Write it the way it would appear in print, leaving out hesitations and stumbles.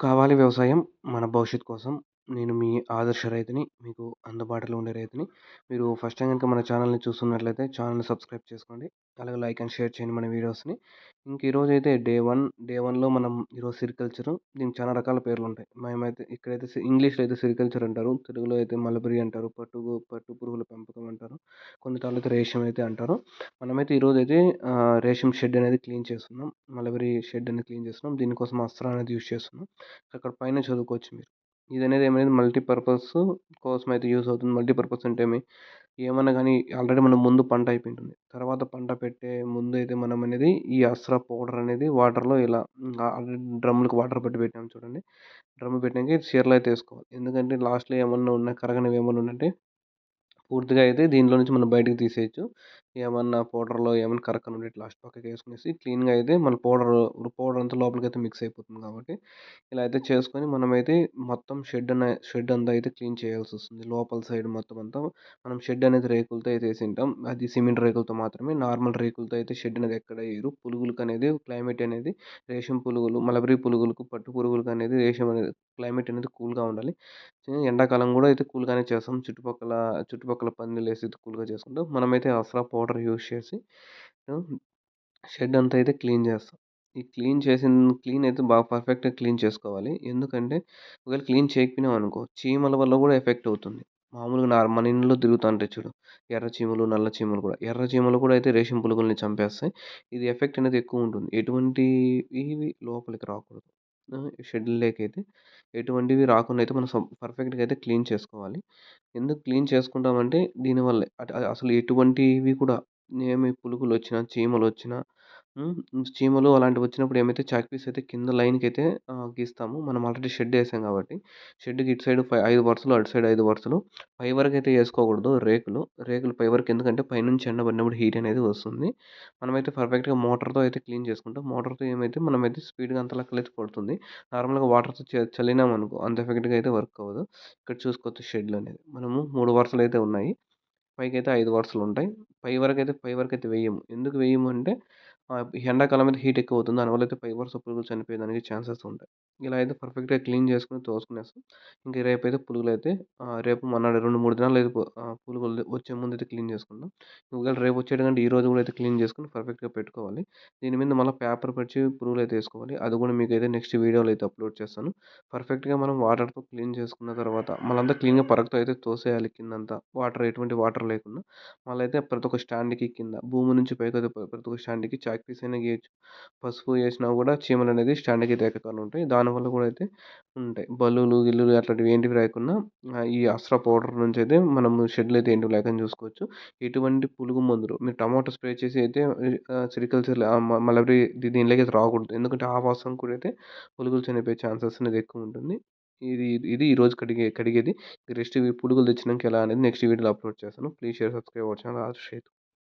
కావాలి వ్యవసాయం మన భవిష్యత్తు కోసం. నేను మీ ఆదర్శ రైతుని. మీకు అందుబాటులో ఉండే రైతుని. మీరు ఫస్ట్ టైమ్ గనుక మన ఛానల్‌ని చూస్తున్నట్లయితే ఛానల్‌ని సబ్స్క్రైబ్ చేసుకోండి. అలాగే లైక్ అండ్ షేర్ చేయండి మన వీడియోస్‌ని. ఈరోజైతే డే 1లో మనం ఈరోజు సెరికల్చరు. దీనికి చాలా రకాల పేర్లుంటాయి. మేమైతే ఇక్కడైతే ఇంగ్లీష్‌లో అయితే సెరికల్చర్ అంటారు. తెలుగులో అయితే మల్బరీ అంటారు. పట్టు పురుగుల పెంపకం అంటారు. కొన్నిసార్లు అయితే రేషం అయితే అంటారు. మనమైతే ఈరోజైతే రేషం షెడ్ అనేది క్లీన్ చేస్తున్నాం. మల్బరీ షెడ్ అనేది క్లీన్ చేస్తున్నాం. దీనికోసం అస్త్రా అనేది యూజ్ చేస్తున్నాం. అక్కడ పైన చదువుకోవచ్చు మీరు. ఇదనేది ఏమైంది మల్టీపర్పస్ కోసం అయితే యూజ్ అవుతుంది. మల్టీపర్పస్ అంటే ఏమన్నా గానీ ఆల్రెడీ మనం ముందు పంట అయిపోయింటుంది. తర్వాత పంట పెట్టే ముందైతే మనం అనేది ఈ అస్త్రా పౌడర్ అనేది వాటర్‌లో ఇలా ఆల్రెడీ డ్రమ్‌లకి వాటర్ పట్టి పెట్టాం చూడండి. డ్రమ్ పెట్టాక చీరలో అయితే ఏసుకోవాలి. ఎందుకంటే లాస్ట్‌లో ఏమన్నా ఉన్నా కరగనివి ఏమన్నా ఉండుంటే పూర్తిగా అయితే దీంట్లో నుంచి మనం బయటకి తీసేయొచ్చు. ఏమన్నా పౌడర్‌లో ఏమన్నా కరక్కనుంటే ఇట్లా లాస్ట్ పక్కకేసుకునేసి క్లీన్‌గా అయితే మన పౌడర్ అంతా లోపలికైతే మిక్స్ అయిపోతుంది కాబట్టి, ఇలా అయితే చేసుకొని మనమైతే మొత్తం షెడ్ అంతా అయితే క్లీన్ చేయాల్సొస్తుంది. లోపల సైడ్ మొత్తం అంతా మనం షెడ్ అనేది రేకులతో అయితే ఏసింటాం. అది సిమెంట్ రేకులతో మాత్రమే. నార్మల్ రేకులతో అయితే షెడ్ అనేది ఎక్కడ ఎయరు. పురుగులకనేది క్లైమేట్ అనేది రేషం పురుగులు, మలబరీ పురుగులకు, పట్టు పురుగులకనేది రేషం అనేది క్లైమేట్ అనేది కూల్‌గా ఉండాలి. ఎండాకాలం గూడా అయితే కూల్‌గానే చేస్తాం. చుట్టుపక్కల పందిళ్ళేసి కూల్‌గా చేసుకుంటాం. మనమైతే అస్రా పౌడర్ యూజ్ చేసి హ్మ్, షెడ్ అంతా అయితే క్లీన్ చేస్తాం. ఈ క్లీన్ అయితే బాగా పర్ఫెక్ట్‌గా క్లీన్ చేసుకోవాలి. ఎందుకంటే ఒకవేళ క్లీన్ చేయకపోయినామనుకో చీమల వల్ల గూడా ఎఫెక్ట్ అవుతుంది. మామూలుగా మన ఇండ్లో తిరుగుతా ఉంటాయి చూడు. ఎర్ర చీమలు, నల్ల చీమలు కూడా. ఎర్ర చీమలు కూడా అయితే రేషం పురుగుల్ని చంపేస్తాయి. ఇది ఎఫెక్ట్ అనేది ఎక్కువుంటుంది. ఎటువంటివి లోపలికి రాకూడదు. షెడ్‌లోకైతే ఎటువంటివి రాకుండా అయితే మనం పర్ఫెక్ట్‌గా అయితే క్లీన్ చేసుకోవాలి. ఎందుకు క్లీన్ చేసుకుంటామంటే దీనివల్లే. అసలు ఎటువంటివి కూడా ఏమి పురుగులొచ్చినా, చీమలొచ్చినా చీమలు అలాంటివొచ్చినప్పుడు ఏమైతే చాక్ పీస్ అయితే కింద లైన్‌కైతే గీస్తాము. మనం ఆల్రెడీ షెడ్ ఏసాం కాబట్టి, షెడ్‌కి ఇటు సైడ్ 5 వరుసలు, అటు సైడ్ 5 వరుసలు. పై వరకైతే ఏసుకోకూడదు రేకులు. రేకులు పై వరకు ఎందుకంటే పైనుంచి ఎండ పడినప్పుడు హీట్ అనేది వస్తుంది. మనమైతే పర్ఫెక్ట్‌గా మోటార్‌తో అయితే క్లీన్ చేసుకుంటాం. మోటార్‌తో ఏమైతే మనమైతే స్పీడ్‌గా అంత లెక్కలైతే పడుతుంది. నార్మల్‌గా వాటర్‌తో చల్లినామనుకో అంత ఎఫెక్ట్‌గా అయితే వర్క్ అవ్వదు. ఇక్కడ చూసుకోవచ్చు షెడ్‌లనేది. మనము 3 వరుసలైతే ఉన్నాయి. పైకైతే 5 వరుసలుంటాయి. పై వరకైతే వెయ్యము. ఎందుకు వెయ్యము అంటే ఎండాకాలం అయితే హీట్ ఎక్కువవుతుంది. దానివల్ల అయితే పై వరుస పురుగులు చనిపోయేదానికి ఛాన్సెస్ ఉంటాయి. ఇలా అయితే పర్ఫెక్ట్‌గా క్లీన్ చేసుకొని తోసుకునేస్తాం. ఇంక రేపైతే పులుగులైతే రేపు మర్నాడు 2, 3 దినాల్లో అయితే పులుగులు వచ్చే ముందైతే క్లీన్ చేసుకుంటాం. ఒకవేళ రేపు వచ్చేటికంటే ఈరోజు కూడా అయితే క్లీన్ చేసుకొని పర్ఫెక్ట్‌గా పెట్టుకోవాలి. దీని మీద మళ్ళా పేపర్ పరిచి పురుగులైతే ఏసుకోవాలి. అది కూడా మీకైతే నెక్స్ట్ వీడియోలో అయితే అప్‌లోడ్ చేస్తాను. పర్ఫెక్ట్‌గా మనం వాటర్‌తో క్లీన్ చేసుకున్న తర్వాత మళ్ళంతా క్లీన్‌గా పరకతో అయితే తోసేయాలి కిందంతా. ఎటువంటి వాటర్ లేకుండా. మళ్ళీ అయితే ప్రతి ఒక్క స్టాండ్‌కి కింద భూమి నుంచి పైకైతే ప్రతి ఒక్క స్టాండ్‌కి చాక్ పీస్ అయినా గీయొచ్చు. పసుపు ఏసినా కూడా చీమలనేది స్టాండ్‌కి అయితే ఎక్కకుండా ఉంటాయి. దానివల్ల కూడా అయితే ఉంటాయి. గిల్లులు అట్లాంటివి ఏంటివి రాకుండా ఈ అస్త్రా పౌడర్ నుంచయితే మనము షెడ్‌లో అయితే ఏంటివి లేకుండా చూసుకోవచ్చు. ఎటువంటి పురుగు మందులు మీరు టమాటో స్ప్రే చేసి అయితే సెరికల్చర్ మలబరీ దీనిలోకి అయితే రాకూడదు. ఎందుకంటే ఆ వాసన కూడా అయితే పురుగులు చనిపోయే ఛాన్సెస్ అనేది ఎక్కువుంటుంది. ఇది ఇది ఈరోజు కడిగేది. రెస్ట్ ఇవి పురుగులు తెచ్చినంక ఎలా అనేది నెక్స్ట్ వీడియోలో అప్‌లోడ్ చేస్తాను. Please share, subscribe our channel Adarsh రైతు.